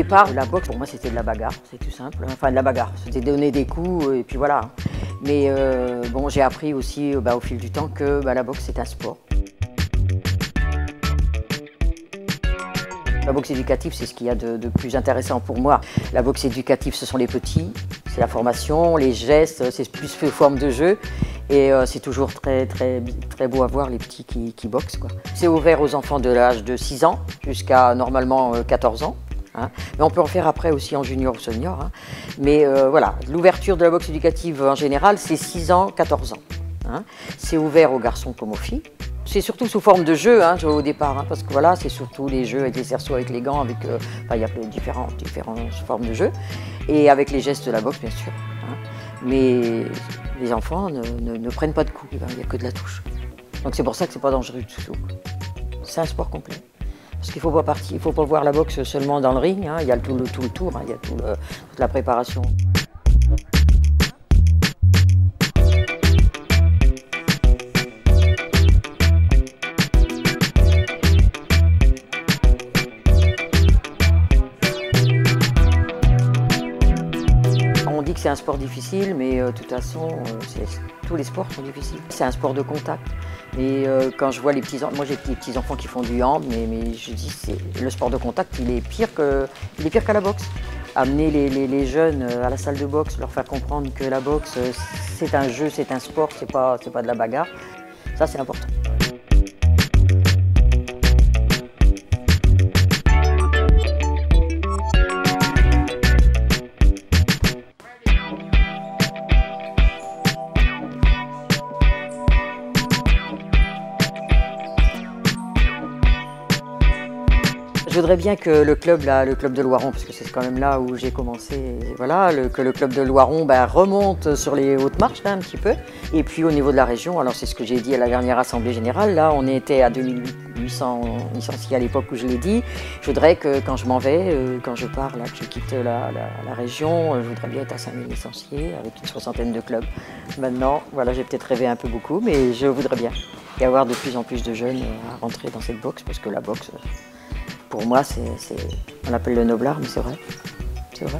départ, la boxe, pour moi, c'était de la bagarre, c'est tout simple. Enfin, de la bagarre, c'était donner des coups et puis voilà. Mais bon, j'ai appris aussi au fil du temps que la boxe, c'est un sport. La boxe éducative, c'est ce qu'il y a de plus intéressant pour moi. La boxe éducative, ce sont les petits, c'est la formation, les gestes, c'est plus sous forme de jeu. Et c'est toujours très beau à voir les petits qui boxent, quoi. C'est ouvert aux enfants de l'âge de 6 ans jusqu'à normalement 14 ans. Hein. Mais on peut en faire après aussi en junior ou senior. Hein. Mais voilà, l'ouverture de la boxe éducative en général, c'est 6 ans, 14 ans. Hein. C'est ouvert aux garçons comme aux filles. C'est surtout sous forme de jeu au départ, hein, parce que voilà, c'est surtout les jeux avec les cerceaux, avec les gants, avec, il y a différentes formes de jeux, et avec les gestes de la boxe bien sûr. Hein. Mais les enfants ne prennent pas de coups, il n'y a que de la touche. Donc c'est pour ça que c'est pas dangereux du tout. C'est un sport complet. Parce qu'il ne faut pas voir la boxe seulement dans le ring, hein, il y a tout le tour, hein, il y a toute la préparation. On dit que c'est un sport difficile, mais de toute façon, tous les sports sont difficiles. C'est un sport de contact. Et quand je vois les petits enfants, moi j'ai des petits enfants qui font du hand, mais je dis le sport de contact, il est pire qu'à la boxe. Amener les jeunes à la salle de boxe, leur faire comprendre que la boxe c'est un jeu, c'est un sport, c'est pas de la bagarre. Ça c'est important. Je voudrais bien que le club de Loiron, parce que c'est quand même là où j'ai commencé, voilà, que le club de Loiron remonte sur les hautes marches là, un petit peu. Et puis au niveau de la région, alors c'est ce que j'ai dit à la dernière assemblée générale, là on était à 2800 licenciés à l'époque où je l'ai dit. Je voudrais que quand je m'en vais, quand je pars, là, que je quitte la région, je voudrais bien être à 5000 licenciés avec une 60aine de clubs. Maintenant, voilà, j'ai peut-être rêvé un peu beaucoup, mais je voudrais bien y avoir de plus en plus de jeunes à rentrer dans cette boxe, parce que la boxe, pour moi, on l'appelle le noblard, mais c'est vrai. C'est vrai.